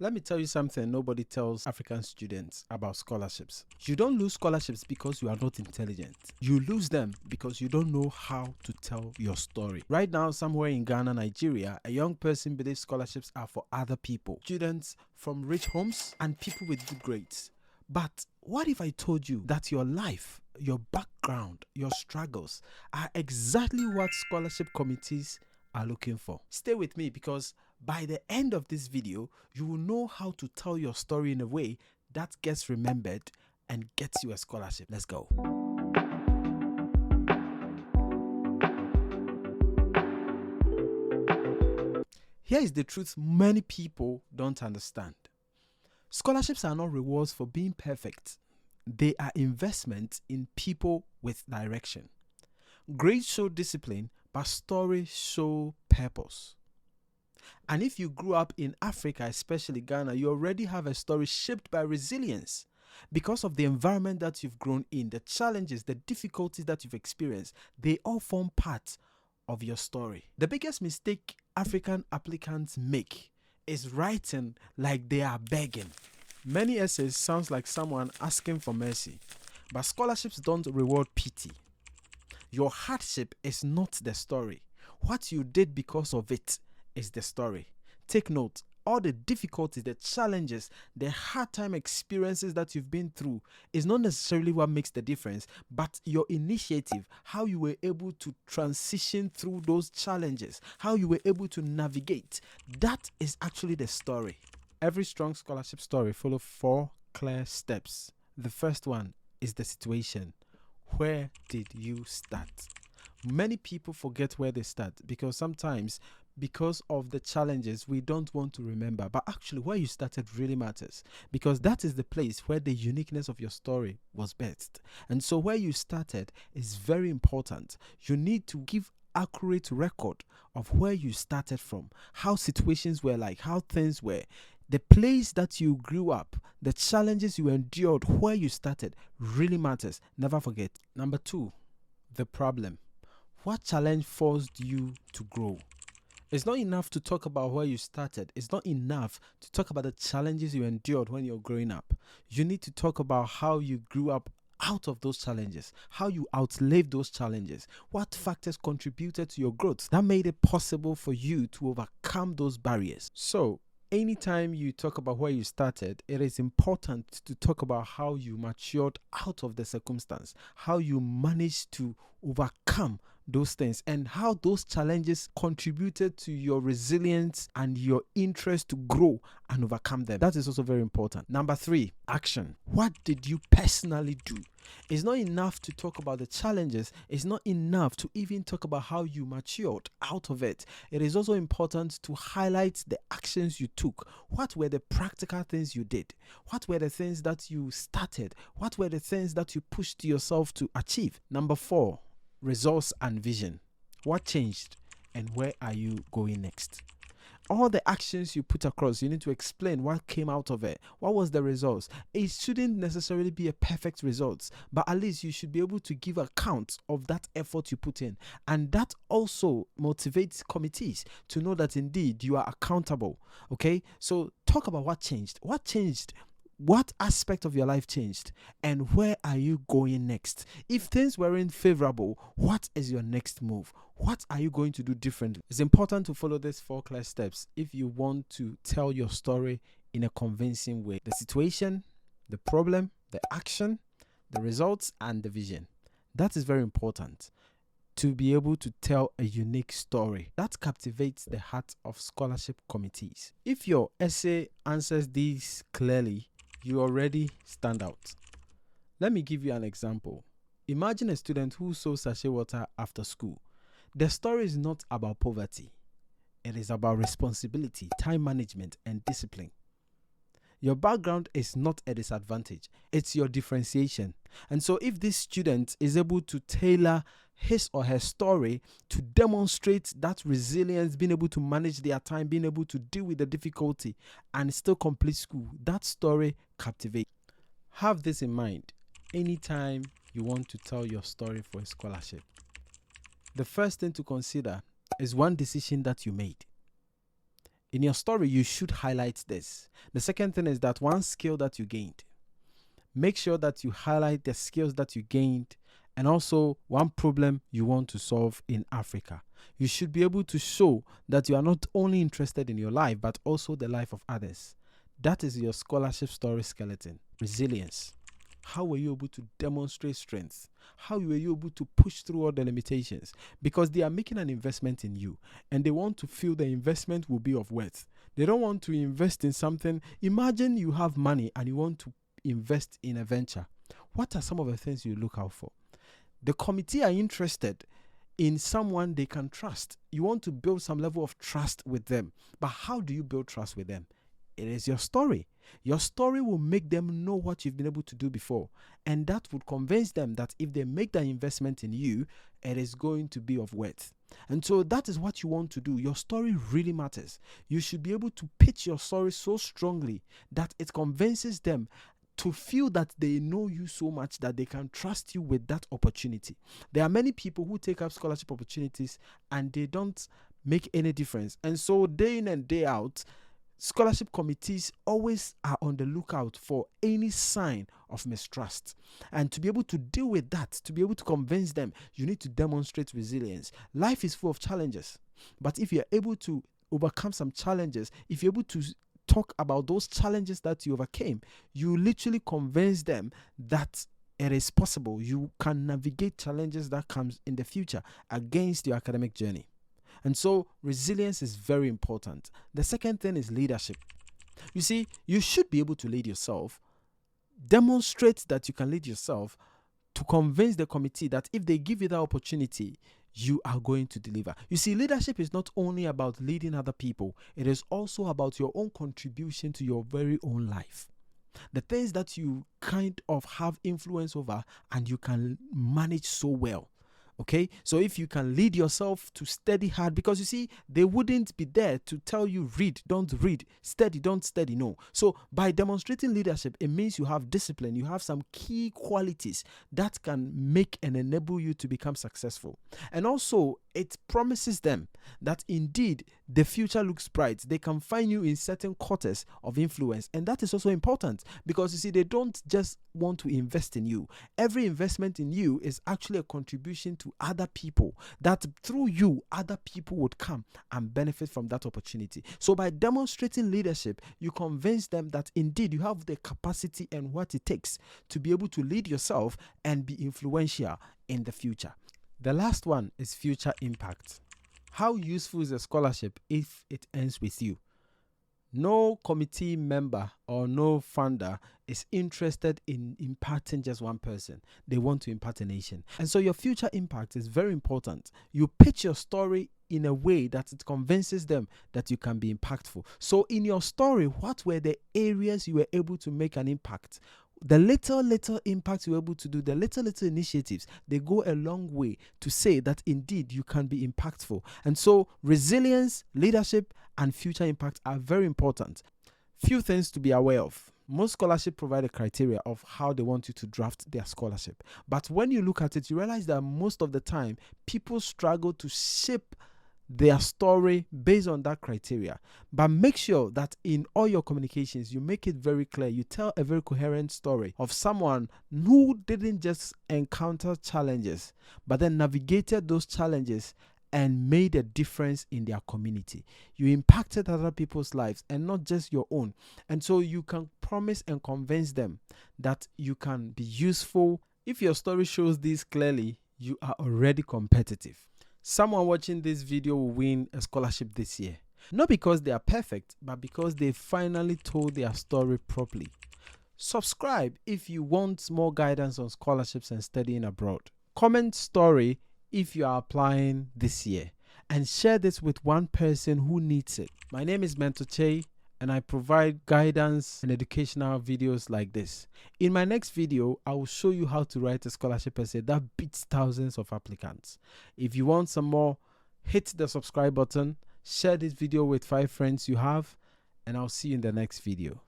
Let me tell you something nobody tells African students about scholarships. You don't lose scholarships because you are not intelligent. You lose them because you don't know how to tell your story. Right now, somewhere in Ghana, Nigeria, a young person believes scholarships are for other people, students from rich homes and people with good grades. But what if I told you that your life, your background, your struggles are exactly what scholarship committees are looking for? Stay with me, because by the end of this video, you will know how to tell your story in a way that gets remembered and gets you a scholarship. Let's go. Here is the truth many people don't understand. Scholarships are not rewards for being perfect. They are investments in people with direction. Grades show discipline, but stories show purpose. And if you grew up in Africa, especially Ghana, you already have a story shaped by resilience. Because of the environment that you've grown in, the challenges, the difficulties that you've experienced, they all form part of your story. The biggest mistake African applicants make is writing like they are begging. Many essays sounds like someone asking for mercy, but scholarships don't reward pity. Your hardship is not the story. What you did because of it is the story. Take note, all the difficulties, the challenges, the hard time experiences that you've been through is not necessarily what makes the difference, but your initiative, how you were able to transition through those challenges, how you were able to navigate. That is actually the story. Every strong scholarship story follows 4 clear steps. The first one is the situation. Where did you start? Many people forget where they start because sometimes, because of the challenges, we don't want to remember. But actually, where you started really matters, because that is the place where the uniqueness of your story was birthed. And so where you started is very important. You need to give accurate record of where you started from, how situations were like, how things were. The place that you grew up, the challenges you endured, where you started really matters. Never forget. Number 2, the problem. What challenge forced you to grow? It's not enough to talk about where you started. It's not enough to talk about the challenges you endured when you're growing up. You need to talk about how you grew up out of those challenges, how you outlived those challenges, what factors contributed to your growth that made it possible for you to overcome those barriers. So, anytime you talk about where you started, it is important to talk about how you matured out of the circumstance, how you managed to overcome those things, and how those challenges contributed to your resilience and your interest to grow and overcome them. That is also very important. Number 3, action. What did you personally do? It's not enough to talk about the challenges. It's not enough to even talk about how you matured out of it. It is also important to highlight the actions you took. What were the practical things you did? What were the things that you started? What were the things that you pushed yourself to achieve? Number 4, results and vision. What changed and where are you going next? All the actions you put across, you need to explain what came out of it. What was the results? It shouldn't necessarily be a perfect result, but at least you should be able to give account of that effort you put in. And that also motivates committees to know that indeed you are accountable. Okay, so talk about what changed. What changed? What aspect of your life changed, and where are you going next? If things weren't favorable, what is your next move? What are you going to do differently? It's important to follow these 4 clear steps if you want to tell your story in a convincing way. The situation, the problem, the action, the results, and the vision. That is very important to be able to tell a unique story that captivates the heart of scholarship committees. If your essay answers these clearly, you already stand out. Let me give you an example. Imagine a student who sold sachet water after school. The story is not about poverty. It is about responsibility, time management, and discipline. Your background is not a disadvantage. It's your differentiation. And so if this student is able to tailor his or her story to demonstrate that resilience, being able to manage their time, being able to deal with the difficulty and still complete school, that story captivates. Have this in mind anytime you want to tell your story for a scholarship. The first thing to consider is one decision that you made. In your story, you should highlight this. The second thing is that one skill that you gained. Make sure that you highlight the skills that you gained and also one problem you want to solve in Africa. You should be able to show that you are not only interested in your life, but also the life of others. That is your scholarship story skeleton. Resilience. How were you able to demonstrate strength? How were you able to push through all the limitations? Because they are making an investment in you and they want to feel the investment will be of worth. They don't want to invest in something. Imagine you have money and you want to invest in a venture. What are some of the things you look out for? The committee are interested in someone they can trust. You want to build some level of trust with them. But how do you build trust with them? It is your story. Your story will make them know what you've been able to do before. And that would convince them that if they make that investment in you, it is going to be of worth. And so that is what you want to do. Your story really matters. You should be able to pitch your story so strongly that it convinces them to feel that they know you so much that they can trust you with that opportunity. There are many people who take up scholarship opportunities and they don't make any difference. And so day in and day out, scholarship committees always are on the lookout for any sign of mistrust. And to be able to deal with that, to be able to convince them, you need to demonstrate resilience. Life is full of challenges. But if you're able to overcome some challenges, if you're able to talk about those challenges that you overcame, you literally convince them that it is possible. You can navigate challenges that comes in the future against your academic journey. And so resilience is very important. The second thing is leadership. You see, you should be able to lead yourself. Demonstrate that you can lead yourself to convince the committee that if they give you that opportunity, you are going to deliver. You see, leadership is not only about leading other people, it is also about your own contribution to your very own life. The things that you kind of have influence over and you can manage so well. Okay, so if you can lead yourself to study hard, because you see, they wouldn't be there to tell you read, don't read, study, don't study. No. So by demonstrating leadership, it means you have discipline, you have some key qualities that can make and enable you to become successful. And also, it promises them that indeed the future looks bright. They can find you in certain quarters of influence. And that is also important because you see, they don't just want to invest in you. Every investment in you is actually a contribution to other people, that through you, other people would come and benefit from that opportunity. So by demonstrating leadership, you convince them that indeed you have the capacity and what it takes to be able to lead yourself and be influential in the future. The last one is future impact. How useful is a scholarship if it ends with you? No committee member or no funder is interested in impacting just one person. They want to impact a nation. And so your future impact is very important. You pitch your story in a way that it convinces them that you can be impactful. So in your story, what were the areas you were able to make an impact? The little impact you're able to do, the little initiatives, they go a long way to say that indeed you can be impactful. And so resilience, leadership, and future impact are very important. Few things to be aware of. Most scholarships provide a criteria of how they want you to draft their scholarship. But when you look at it, you realize that most of the time, people struggle to shape their story based on that criteria. But make sure that in all your communications, you make it very clear. You tell a very coherent story of someone who didn't just encounter challenges, but then navigated those challenges and made a difference in their community. You impacted other people's lives and not just your own. And so you can promise and convince them that you can be useful. If your story shows this clearly, you are already competitive. Someone watching this video will win a scholarship this year. Not because they are perfect, but because they finally told their story properly. Subscribe if you want more guidance on scholarships and studying abroad. Comment story if you are applying this year. And share this with one person who needs it. My name is Mentor Che, and I provide guidance and educational videos like this. In my next video, I will show you how to write a scholarship essay that beats thousands of applicants. If you want some more, hit the subscribe button, share this video with 5 friends you have, and I'll see you in the next video.